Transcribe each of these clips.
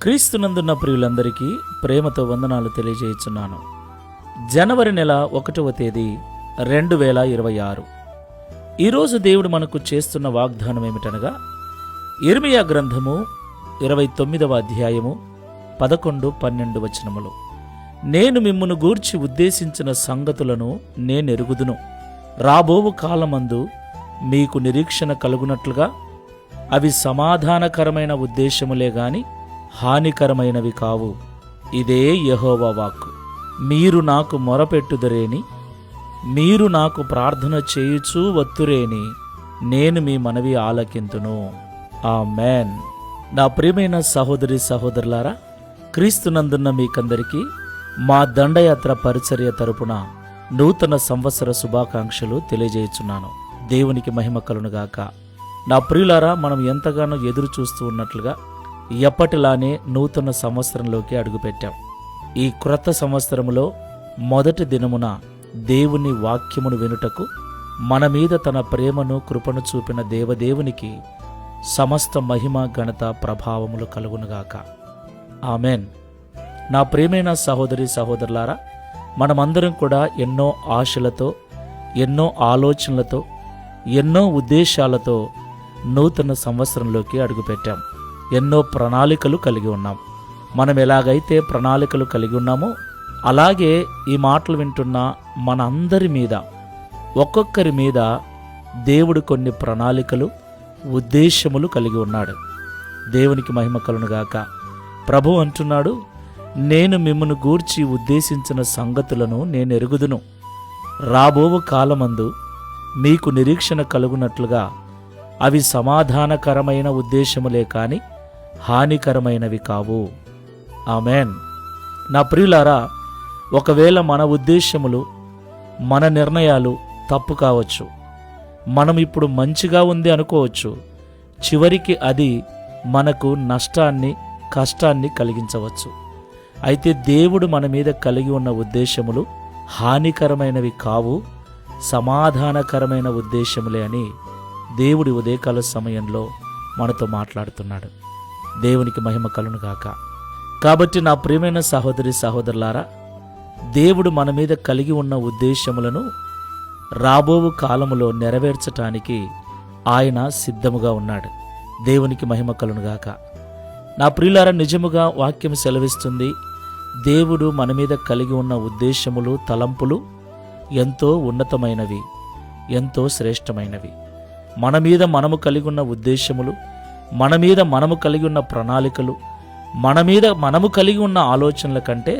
క్రీస్తునందున్న ప్రియులందరికీ ప్రేమతో వందనాలు తెలియజేయుచున్నాను. జనవరి నెల 1వ తేదీ 2026. ఈరోజు దేవుడు మనకు చేస్తున్న వాగ్దానం ఏమిటనగా, యిర్మీయా గ్రంథము 29వ అధ్యాయము 11-12 వచనములు. నేను మిమ్మును గూర్చి ఉద్దేశించిన సంగతులను నేనెరుగుదును. రాబోవు కాలమందు మీకు నిరీక్షణ కలుగునట్లుగా అవి సమాధానకరమైన ఉద్దేశములే గాని హానికరమైనవి కావు. ఇదే యెహోవా వాక్కు. మీరు నాకు మొరపెట్టుదురేని, మీరు నాకు ప్రార్థన చేయుచూ వత్తురేని, నేను మీ మనవి ఆలకింతును. ఆమేన్. నా ప్రియమైన సహోదరి సహోదరులారా, క్రీస్తునందున్న మీకందరికీ మా దండయాత్ర పరిచర్య తరపున నూతన సంవత్సర శుభాకాంక్షలు తెలియజేయుచున్నాను. దేవునికి మహిమ కలుగునుగాక. నా ప్రియులారా, మనం ఎంతగానో ఎదురు చూస్తూ ఉన్నట్లుగా ఎప్పటిలానే నూతన సంవత్సరంలోకి అడుగుపెట్టాం. ఈ క్రొత్త సంవత్సరములో మొదటి దినమున దేవుని వాక్యమును వినుటకు మన మీద తన ప్రేమను కృపను చూపిన దేవదేవునికి సమస్త మహిమ ఘనత ప్రభావములు కలుగునుగాక. ఆమెన్. నా ప్రియమైన సహోదరి సహోదరులారా, మనమందరం కూడా ఎన్నో ఆశలతో, ఎన్నో ఆలోచనలతో, ఎన్నో ఉద్దేశాలతో నూతన సంవత్సరంలోకి అడుగుపెట్టాం. ఎన్నో ప్రణాళికలు కలిగి ఉన్నాం. మనం ఎలాగైతే ప్రణాళికలు కలిగి ఉన్నామో అలాగే ఈ మాటలు వింటున్న మన అందరి మీద, ఒక్కొక్కరి మీద దేవుడు కొన్ని ప్రణాళికలు, ఉద్దేశములు కలిగి ఉన్నాడు. దేవునికి మహిమ కలుగునుగాక. ప్రభు అంటున్నాడు, నేను మిమ్మును గూర్చి ఉద్దేశించిన సంగతులను నేనెరుగుదును. రాబోవు కాలమందు మీకు నిరీక్షణ కలుగునట్లుగా అవి సమాధానకరమైన ఉద్దేశములే కాని హానికరమైనవి కావు. ఆమెన్. నా ప్రియులారా, ఒకవేళ మన ఉద్దేశములు, మన నిర్ణయాలు తప్పు కావచ్చు. మనం ఇప్పుడు మంచిగా ఉంది అనుకోవచ్చు. చివరికి అది మనకు నష్టాన్ని, కష్టాన్ని కలిగించవచ్చు. అయితే దేవుడు మన మీద కలిగి ఉన్న ఉద్దేశములు హానికరమైనవి కావు, సమాధానకరమైన ఉద్దేశములే అని దేవుడి ఉదయకాల సమయంలో మనతో మాట్లాడుతున్నాడు. దేవునికి మహిమ కలుగునుగాక. కాబట్టి నా ప్రియమైన సహోదరి సహోదరులారా, దేవుడు మన మీద కలిగి ఉన్న ఉద్దేశములను రాబోవు కాలములో నెరవేర్చటానికి ఆయన సిద్ధముగా ఉన్నాడు. దేవునికి మహిమ కలుగునుగాక. నా ప్రియులారా, నిజముగా వాక్యం సెలవిస్తుంది, దేవుడు మన మీద కలిగి ఉన్న ఉద్దేశములు, తలంపులు ఎంతో ఉన్నతమైనవి, ఎంతో శ్రేష్టమైనవి. మన మీద మనము కలిగి ఉన్న ఉద్దేశములు, మన మీద మనము కలిగి ఉన్న ప్రణాళికలు, మన మీద మనము కలిగి ఉన్న ఆలోచనల కంటే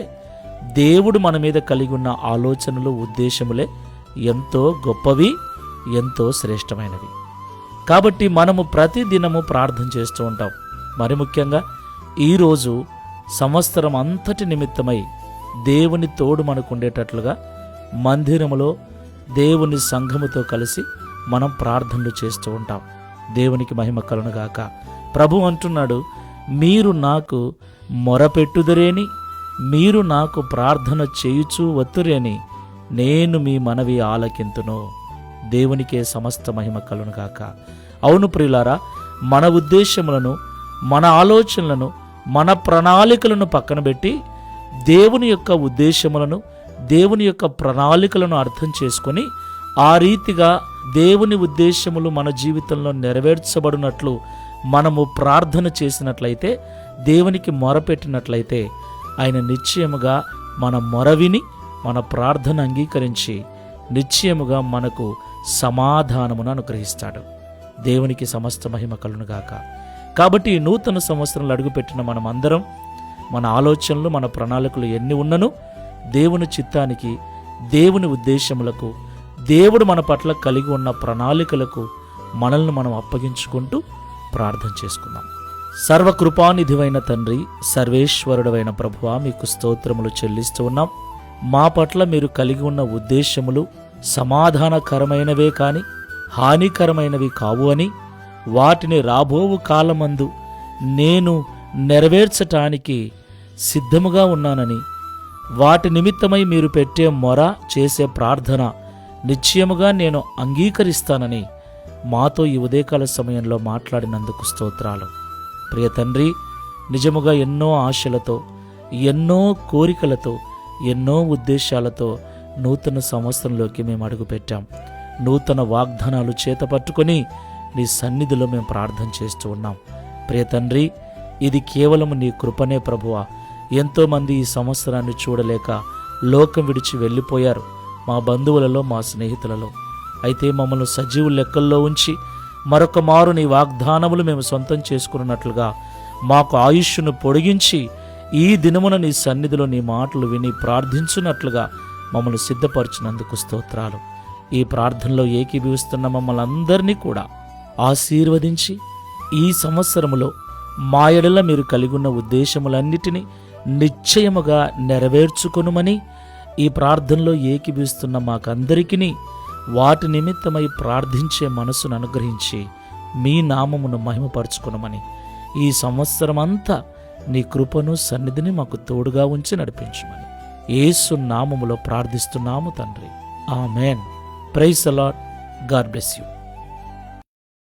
దేవుడు మన మీద కలిగి ఉన్న ఆలోచనలు, ఉద్దేశములే ఎంతో గొప్పవి, ఎంతో శ్రేష్టమైనవి. కాబట్టి మనము ప్రతి దినము ప్రార్థన చేస్తూ ఉంటాం. మరి ముఖ్యంగా ఈరోజు సంవత్సరం అంతటి నిమిత్తమై దేవుని తోడు మనకు ఉండేటట్లుగా మందిరములో దేవుని సంఘముతో కలిసి మనం ప్రార్థనలు చేస్తూ ఉంటాం. దేవునికి మహిమ కలుగునుగాక. ప్రభు అంటున్నాడు, మీరు నాకు మొరపెట్టుదురేని, మీరు నాకు ప్రార్థన చేయుచూ వత్తురేని, నేను మీ మనవి ఆలకింతును. దేవునికే సమస్త మహిమ కలుగునుగాక. అవును ప్రియులారా, మన ఉద్దేశములను, మన ఆలోచనలను, మన ప్రణాళికలను పక్కన పెట్టి దేవుని యొక్క ఉద్దేశములను, దేవుని యొక్క ప్రణాళికలను అర్థం చేసుకొని ఆ రీతిగా దేవుని ఉద్దేశములు మన జీవితంలో నెరవేర్చబడినట్లు మనము ప్రార్థన చేసినట్లయితే, దేవునికి మొరపెట్టినట్లయితే, ఆయన నిశ్చయముగా మన మొరవిని, మన ప్రార్థన అంగీకరించి నిశ్చయముగా మనకు సమాధానమును అనుగ్రహిస్తాడు. దేవునికి సమస్త మహిమ కలుగునుగాక. కాబట్టి ఈ నూతన సంవత్సరంలో అడుగుపెట్టిన మనం అందరం, మన ఆలోచనలు, మన ప్రణాళికలు ఎన్ని ఉన్నను దేవుని చిత్తానికి, దేవుని ఉద్దేశములకు, దేవుడు మన పట్ల కలిగి ఉన్న ప్రణాళికలకు మనల్ని మనం అప్పగించుకుంటూ ప్రార్థన చేసుకుందాం. సర్వకృపానిధివైన తండ్రి, సర్వేశ్వరుడవైన ప్రభువా, మీకు స్తోత్రములు చెల్లిస్తూ ఉన్నాం. మా పట్ల మీరు కలిగి ఉన్న ఉద్దేశములు సమాధానకరమైనవే కాని హానికరమైనవి కావు అని, వాటిని రాబోవు కాలమందు నేను నెరవేర్చటానికి సిద్ధముగా ఉన్నానని, వాటి నిమిత్తమై మీరు పెట్టే మొర, చేసే ప్రార్థన నిశ్చయముగా నేను అంగీకరిస్తానని మాతో ఈ ఉదయకాల సమయంలో మాట్లాడినందుకు స్తోత్రాలు. ప్రియ తండ్రి, నిజముగా ఎన్నో ఆశలతో, ఎన్నో కోరికలతో, ఎన్నో ఉద్దేశాలతో నూతన సంవత్సరంలోకి మేము అడుగుపెట్టాం. నూతన వాగ్దానాలు చేత పట్టుకొని నీ సన్నిధిలో మేము ప్రార్థన చేస్తూ ఉన్నాం. ప్రియ తండ్రి, ఇది కేవలం నీ కృపనే ప్రభువా. ఎంతోమంది ఈ సంవత్సరాన్ని చూడలేక లోకం విడిచి వెళ్ళిపోయారు, మా బంధువులలో, మా స్నేహితులలో. అయితే మమ్మల్ని సజీవు లెక్కల్లో ఉంచి మరొక మారు నీ వాగ్దానములు మేము సొంతం చేసుకున్నట్లుగా మాకు ఆయుష్ను పొడిగించి ఈ దినమున నీ సన్నిధిలో నీ మాటలు విని ప్రార్థించున్నట్లుగా మమ్మల్ని సిద్ధపరిచినందుకు స్తోత్రాలు. ఈ ప్రార్థనలో ఏకీభవిస్తున్న మమ్మల్ని అందరినీ కూడా ఆశీర్వదించి ఈ సంవత్సరములో మా ఎడల మీరు కలిగున్న ఉద్దేశములన్నిటినీ నిశ్చయముగా నెరవేర్చుకొనుమని ఈ ప్రార్థనలో ఏకీభవిస్తున్న మాకందరికీ వాటి నిమిత్తమై ప్రార్థించే మనసును అనుగ్రహించి మీ నామమును మహిమపరచుకొనుమని ఈ సంవత్సరం అంతా నీ కృపను సన్నిధిని మాకు తోడుగా ఉంచి నడిపించమని యేసు నామములో ప్రార్థిస్తున్నాము తండ్రి. Amen. Praise the Lord. God bless you.